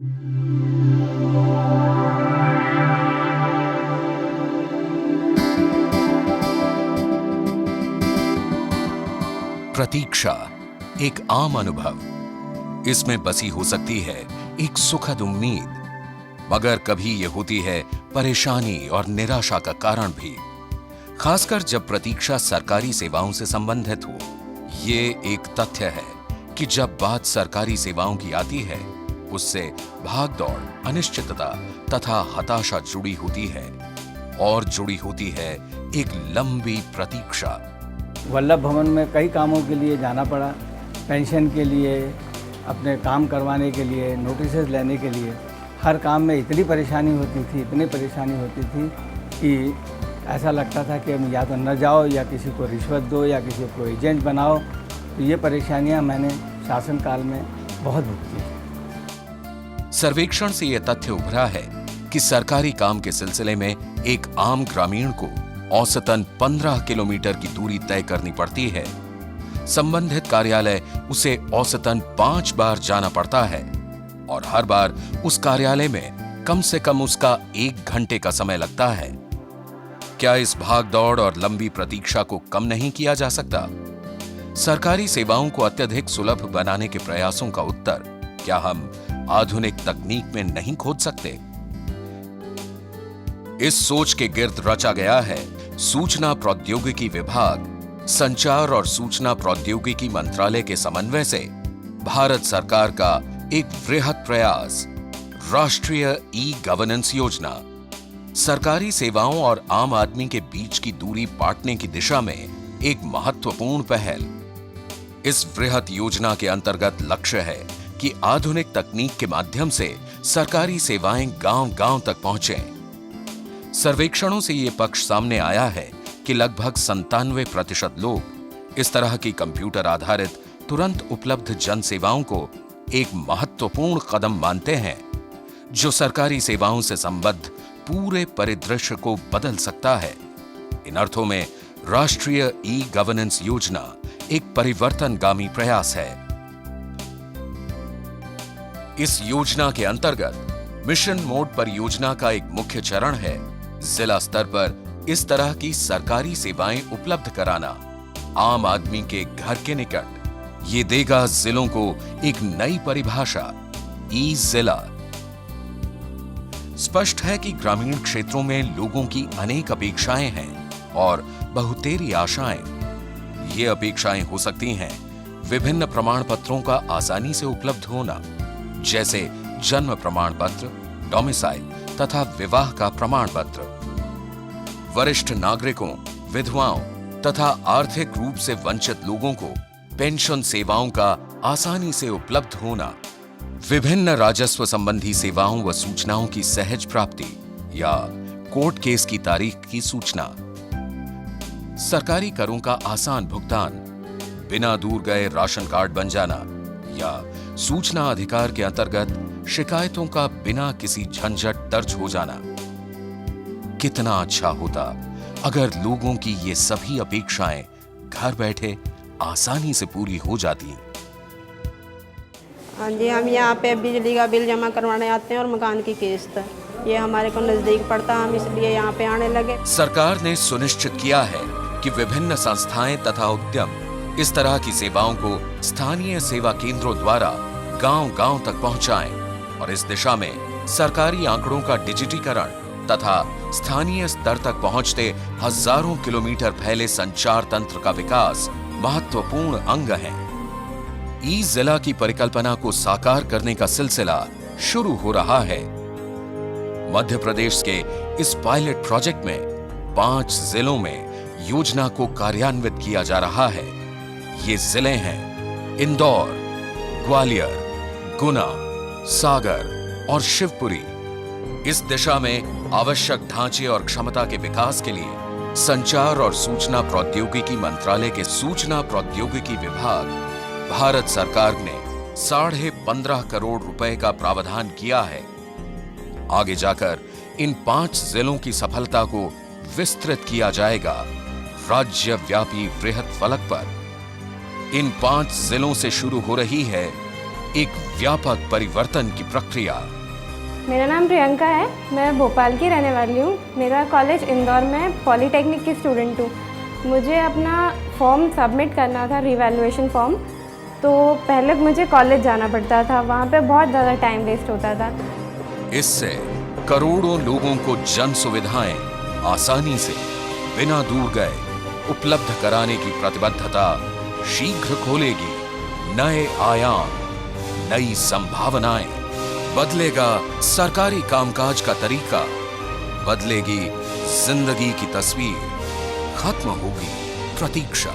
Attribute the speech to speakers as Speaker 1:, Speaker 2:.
Speaker 1: प्रतीक्षा एक आम अनुभव, इसमें बसी हो सकती है एक सुखद उम्मीद, मगर कभी यह होती है परेशानी और निराशा का कारण भी, खासकर जब प्रतीक्षा सरकारी सेवाओं से संबंधित हो। ये एक तथ्य है कि जब बात सरकारी सेवाओं की आती है, उससे भागदौड़, अनिश्चितता तथा हताशा जुड़ी होती है और जुड़ी होती है एक लंबी प्रतीक्षा।
Speaker 2: वल्लभ भवन में कई कामों के लिए जाना पड़ा, पेंशन के लिए, अपने काम करवाने के लिए, नोटिसेस लेने के लिए। हर काम में इतनी परेशानी होती थी कि ऐसा लगता था कि या तो न जाओ या किसी को रिश्वत दो या किसी को एजेंट बनाओ। तो ये परेशानियां मैंने शासनकाल में बहुत भुगती।
Speaker 1: सर्वेक्षण से यह तथ्य उभरा है कि सरकारी काम के सिलसिले में एक आम ग्रामीण को औसतन 15 किलोमीटर की दूरी तय करनी पड़ती है। संबंधित कार्यालय उसे औसतन 5 बार जाना पड़ता है और हर बार उस कार्यालय में कम से कम उसका 1 घंटे का समय लगता है। क्या इस भागदौड़ और लंबी प्रतीक्षा को कम नहीं किया जा सकता? सरकारी सेवाओं को अत्यधिक सुलभ बनाने के प्रयासों का उत्तर क्या हम आधुनिक तकनीक में नहीं खोज सकते? इस सोच के गिर्द रचा गया है सूचना प्रौद्योगिकी विभाग, संचार और सूचना प्रौद्योगिकी मंत्रालय के समन्वय से भारत सरकार का एक वृहद प्रयास, राष्ट्रीय ई गवर्नेंस योजना। सरकारी सेवाओं और आम आदमी के बीच की दूरी पाटने की दिशा में एक महत्वपूर्ण पहल। इस वृहद योजना के अंतर्गत लक्ष्य है कि आधुनिक तकनीक के माध्यम से सरकारी सेवाएं गांव-गांव तक पहुंचें। सर्वेक्षणों से यह पक्ष सामने आया है कि लगभग 97% लोग इस तरह की कंप्यूटर आधारित तुरंत उपलब्ध जन सेवाओं को एक महत्वपूर्ण कदम मानते हैं, जो सरकारी सेवाओं से संबद्ध पूरे परिदृश्य को बदल सकता है। इन अर्थों में राष्ट्रीय ई गवर्नेंस योजना एक परिवर्तनगामी प्रयास है। इस योजना के अंतर्गत मिशन मोड परियोजना का एक मुख्य चरण है जिला स्तर पर इस तरह की सरकारी सेवाएं उपलब्ध कराना, आम आदमी के घर के निकट। ये देगा जिलों को एक नई परिभाषा, ई जिला। स्पष्ट है कि ग्रामीण क्षेत्रों में लोगों की अनेक अपेक्षाएं हैं और बहुतेरी आशाएं। ये अपेक्षाएं हो सकती हैं विभिन्न प्रमाण पत्रों का आसानी से उपलब्ध होना, जैसे जन्म प्रमाण पत्र, डोमिसाइल तथा विवाह का प्रमाण पत्र। वरिष्ठ नागरिकों, विधवाओं तथा आर्थिक रूप से वंचित लोगों को पेंशन सेवाओं का आसानी से उपलब्ध होना, विभिन्न राजस्व संबंधी सेवाओं व सूचनाओं की सहज प्राप्ति या कोर्ट केस की तारीख की सूचना, सरकारी करों का आसान भुगतान, बिना दूर गए राशन कार्ड बन जाना या सूचना अधिकार के अंतर्गत शिकायतों का बिना किसी झंझट दर्ज हो जाना। कितना अच्छा होता अगर लोगों की ये सभी अपेक्षाएं घर बैठे आसानी से पूरी हो जाती।
Speaker 3: हाँ जी, हम यहाँ पे बिजली का बिल जमा करवाने आते हैं और मकान की किस्त, ये हमारे को नजदीक पड़ता, हम इसलिए यहाँ पे आने लगे। सरकार
Speaker 1: ने सुनिश्चित किया है कि विभिन्न संस्थाएं तथा उद्यम इस तरह की सेवाओं को स्थानीय सेवा केंद्रों द्वारा गांव-गांव तक पहुंचाएं और इस दिशा में सरकारी आंकड़ों का डिजिटीकरण तथा स्थानीय स्तर तक पहुंचते हजारों किलोमीटर फैले संचार तंत्र का विकास महत्वपूर्ण अंग है। ई जिला की परिकल्पना को साकार करने का सिलसिला शुरू हो रहा है। मध्य प्रदेश के इस पायलट प्रोजेक्ट में 5 जिलों में योजना को कार्यान्वित किया जा रहा है। ये जिले हैं इंदौर, ग्वालियर, गुना, सागर और शिवपुरी। इस दिशा में आवश्यक ढांचे और क्षमता के विकास के लिए संचार और सूचना प्रौद्योगिकी मंत्रालय के सूचना प्रौद्योगिकी विभाग, भारत सरकार ने 15.5 करोड़ रुपए का प्रावधान किया है। आगे जाकर इन 5 जिलों की सफलता को विस्तृत किया जाएगा राज्यव्यापी वृहद फलक पर। इन 5 जिलों से शुरू हो रही है एक व्यापक परिवर्तन की प्रक्रिया।
Speaker 4: मेरा नाम प्रियंका है, मैं भोपाल की रहने वाली हूँ। मेरा कॉलेज इंदौर में पॉलीटेक्निक की स्टूडेंट हूँ। मुझे अपना फॉर्म सबमिट करना था, रिवैल्यूएशन फॉर्म। तो पहले मुझे कॉलेज जाना पड़ता था, वहाँ पे बहुत ज़्यादा टाइम वेस्ट होता था।
Speaker 1: इससे करोड़ों लोगों को जन सुविधाएं आसानी से बिना दूर गए उपलब्ध कराने की प्रतिबद्धता शीघ्र खोलेगी नए आयाम, नई संभावनाएं। बदलेगा सरकारी कामकाज का तरीका, बदलेगी जिंदगी की तस्वीर, खत्म होगी प्रतीक्षा।